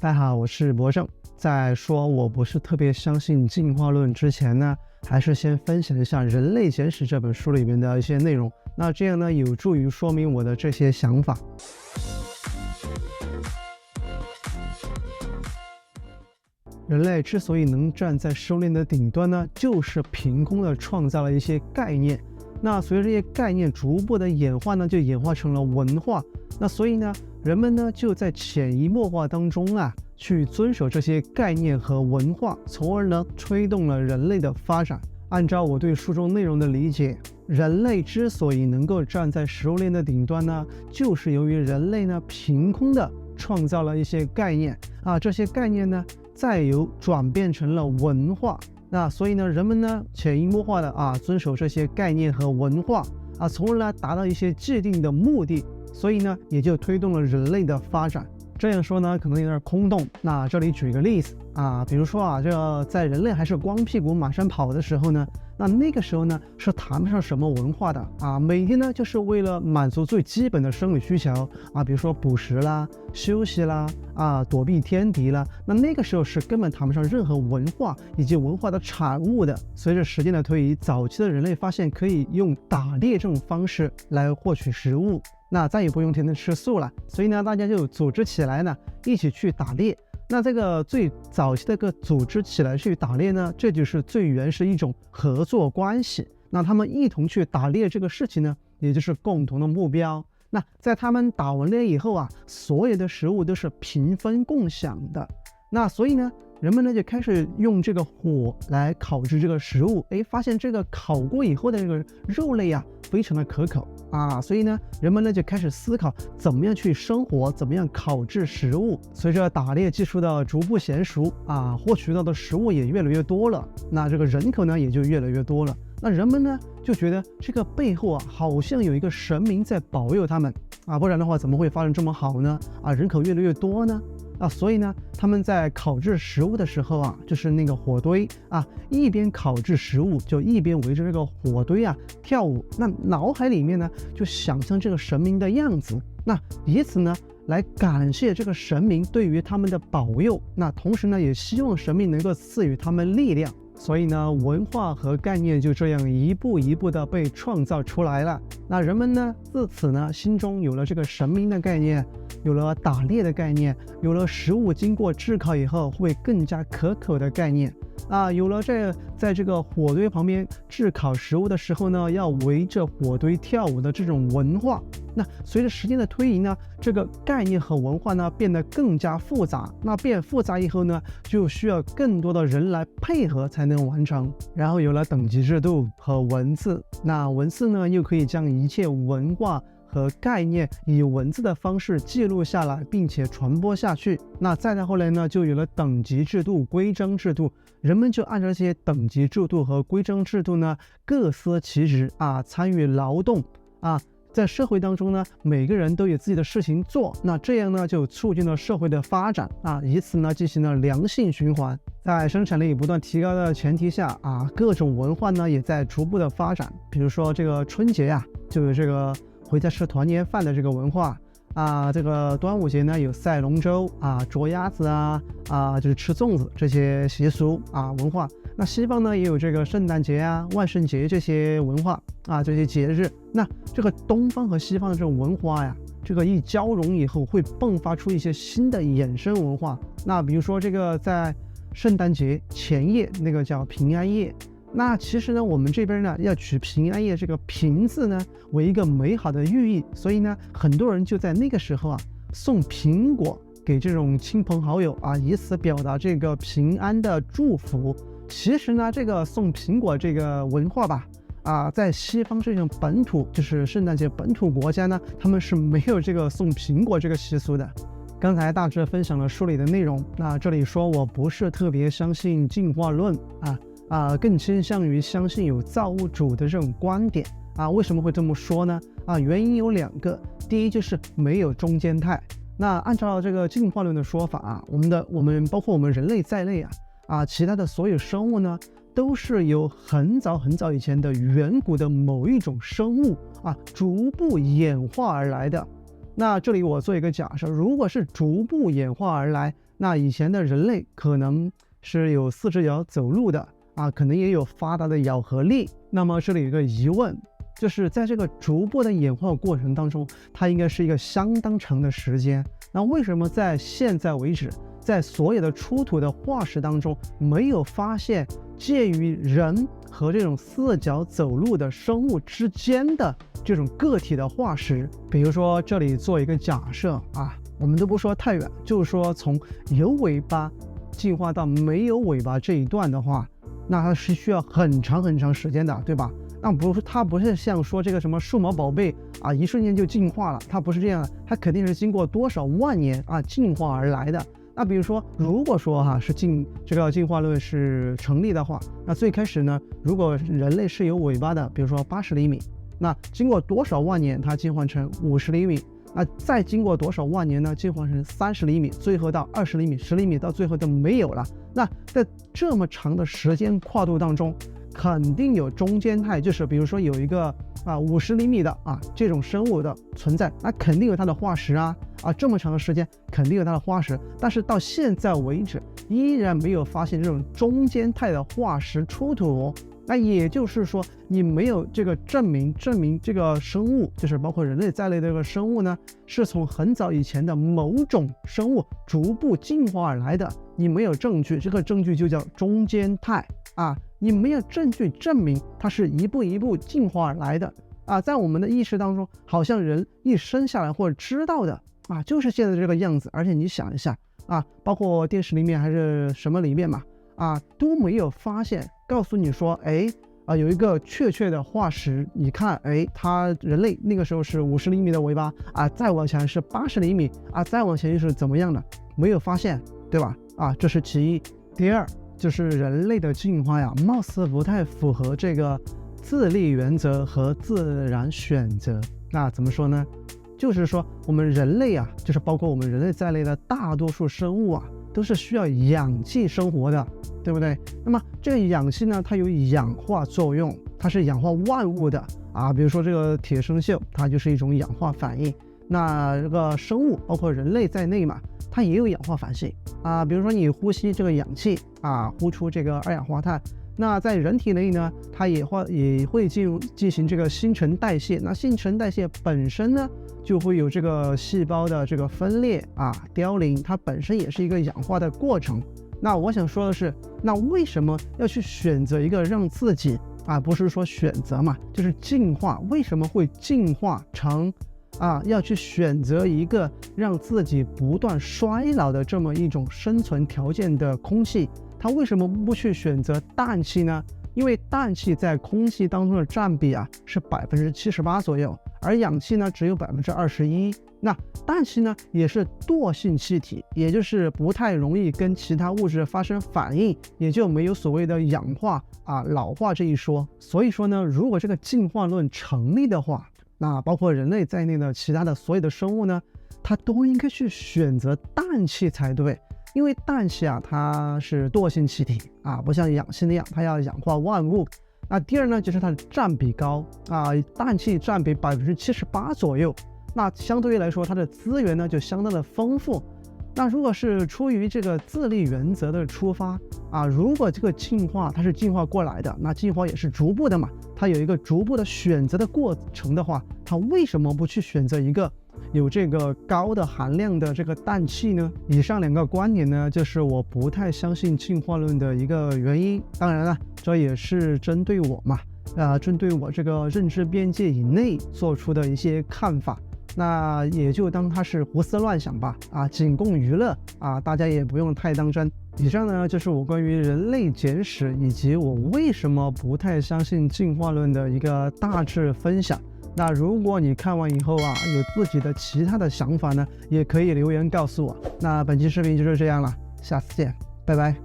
大家好，我是博正。在说我不是特别相信进化论之前呢，还是先分享一下《人类简史》这本书里面的一些内容。那这样呢，有助于说明我的这些想法。人类之所以能站在食物链的顶端呢，就是凭空的创造了一些概念。那随着这些概念逐步的演化呢，就演化成了文化。那所以呢，人们呢就在潜移默化当中去遵守这些概念和文化，从而呢推动了人类的发展。按照我对书中内容的理解，人类之所以能够站在食物链的顶端呢，就是由于人类呢凭空的创造了一些概念这些概念呢再由转变成了文化。那所以呢，人们呢潜移默化的遵守这些概念和文化从而呢达到一些既定的目的，所以呢也就推动了人类的发展。这样说呢可能有点空洞，那这里举个例子比如说这个在人类还是光屁股满山跑的时候呢，那个时候呢是谈不上什么文化的每天呢就是为了满足最基本的生理需求比如说捕食啦、休息啦躲避天敌啦，那个时候是根本谈不上任何文化以及文化的产物的。随着时间的推移，早期的人类发现可以用打猎这种方式来获取食物，那再也不用天天吃素了，所以呢大家就组织起来呢一起去打猎。那这个最早期的个组织起来去打猎呢，这就是最原始一种合作关系。那他们一同去打猎这个事情呢，也就是共同的目标。那在他们打完猎以后所有的食物都是平分共享的。那所以呢，人们呢就开始用这个火来烤制这个食物，发现这个烤过以后的这个肉类非常的可口所以呢，人们呢就开始思考怎么样去生活，怎么样烤制食物。随着打猎技术的逐步娴熟获取到的食物也越来越多了，那这个人口呢也就越来越多了。那人们呢就觉得这个背后好像有一个神明在保佑他们不然的话怎么会发展这么好呢人口越来越多呢所以呢，他们在烤制食物的时候就是那个火堆一边烤制食物，就一边围着这个火堆跳舞。那脑海里面呢，就想象这个神明的样子，那以此呢来感谢这个神明对于他们的保佑。那同时呢，也希望神明能够赐予他们力量。所以呢，文化和概念就这样一步一步的被创造出来了。那人们呢，自此呢，心中有了这个神明的概念，有了打猎的概念，有了食物经过炙烤以后会更加可口的概念有了在这个火堆旁边炙烤食物的时候呢，要围着火堆跳舞的这种文化。那随着时间的推移呢，这个概念和文化呢变得更加复杂。那变复杂以后呢，就需要更多的人来配合才能完成。然后有了等级制度和文字，那文字呢又可以将一切文化和概念以文字的方式记录下来，并且传播下去。那再到后来呢，就有了等级制度、规章制度，人们就按照这些等级制度和规章制度呢，各司其职参与劳动在社会当中呢，每个人都有自己的事情做，那这样呢就促进了社会的发展以此呢进行了良性循环。在生产力不断提高的前提下各种文化呢也在逐步的发展。比如说这个春节就有这个回家吃团年饭的这个文化这个端午节呢有赛龙舟捉鸭子就是吃粽子这些习俗文化。那西方呢也有这个圣诞节万圣节这些文化这些节日。那这个东方和西方的这种文化这个一交融以后会迸发出一些新的衍生文化。那比如说这个在圣诞节前夜那个叫平安夜，那其实呢我们这边呢要取平安夜这个平字呢为一个美好的寓意，所以呢很多人就在那个时候送苹果给这种亲朋好友以此表达这个平安的祝福。其实呢这个送苹果这个文化在西方这种本土就是圣诞节本土国家呢，他们是没有这个送苹果这个习俗的。刚才大致分享了书里的内容，那这里说我不是特别相信进化论更倾向于相信有造物主的这种观点为什么会这么说呢原因有两个。第一就是没有中间态。那按照这个进化论的说法我们包括我们人类在内其他的所有生物呢都是由很早很早以前的远古的某一种生物逐步演化而来的。那这里我做一个假设，如果是逐步演化而来，那以前的人类可能是有4只脚走路的啊，可能也有发达的咬合力。那么这里有一个疑问，就是在这个逐步的演化过程当中，它应该是一个相当长的时间。那为什么在现在为止，在所有的出土的化石当中，没有发现介于人和这种4脚走路的生物之间的这种个体的化石？比如说这里做一个假设啊，我们都不说太远，就是说从有尾巴进化到没有尾巴这一段的话，那它是需要很长很长时间的，对吧？那它不是像说这个什么数码宝贝啊，一瞬间就进化了，它不是这样的，它肯定是经过多少万年啊进化而来的。那比如说，如果说是这个进化论是成立的话，那最开始呢，如果人类是有尾巴的，比如说80厘米，那经过多少万年它进化成50厘米，那再经过多少万年呢，进化成30厘米，最后到20厘米、10厘米，到最后都没有了。那在这么长的时间跨度当中，肯定有中间态，就是比如说有一个50厘米的这种生物的存在，那肯定有它的化石这么长的时间肯定有它的化石，但是到现在为止依然没有发现这种中间态的化石出土。那也就是说，你没有这个证明这个生物，就是包括人类在内的这个生物呢，是从很早以前的某种生物逐步进化而来的。你没有证据，这个证据就叫中间态你没有证据证明它是一步一步进化而来的在我们的意识当中，好像人一生下来或者知道的就是现在这个样子。而且你想一下包括电视里面还是什么里面嘛都没有发现告诉你说有一个确的化石，你看它人类那个时候是50厘米的尾巴再往前是80厘米再往前又是怎么样的，没有发现，对吧这是其一。第二就是人类的进化呀，貌似不太符合这个自力原则和自然选择。那怎么说呢？就是说我们人类就是包括我们人类在内的大多数生物都是需要氧气生活的，对不对？那么这个氧气呢，它有氧化作用，它是氧化万物的比如说这个铁生锈，它就是一种氧化反应。那这个生物包括人类在内嘛，它也有氧化反应比如说你呼吸这个氧气呼出这个二氧化碳，那在人体内呢，它也会进行这个新陈代谢。那新陈代谢本身呢，就会有这个细胞的这个分裂凋零，它本身也是一个氧化的过程。那我想说的是，那为什么要去选择一个让自己不是说选择嘛，就是进化，为什么会进化成要去选择一个让自己不断衰老的这么一种生存条件的空气？它为什么不去选择氮气呢？因为氮气在空气当中的占比是78%左右，而氧气呢只有21%。那氮气呢也是惰性气体，也就是不太容易跟其他物质发生反应，也就没有所谓的氧化老化这一说。所以说呢，如果这个进化论成立的话，那包括人类在内的其他的所有的生物呢，它都应该去选择氮气才对。因为氮气它是惰性气体不像氧气那样它要氧化万物。那第二呢，就是它的占比高氮气占比78%左右，那相对于来说它的资源呢就相当的丰富。那如果是出于这个自力原则的出发如果这个进化它是进化过来的，那进化也是逐步的嘛，它有一个逐步的选择的过程的话，它为什么不去选择一个有这个高的含量的这个氮气呢？以上2个观点呢，就是我不太相信进化论的一个原因。当然了，这也是针对我嘛，针对我这个认知边界以内做出的一些看法。那也就当它是胡思乱想吧仅供娱乐大家也不用太当真。以上呢就是我关于人类简史以及我为什么不太相信进化论的一个大致分享。那如果你看完以后有自己的其他的想法呢，也可以留言告诉我。那本期视频就是这样了，下次见，拜拜。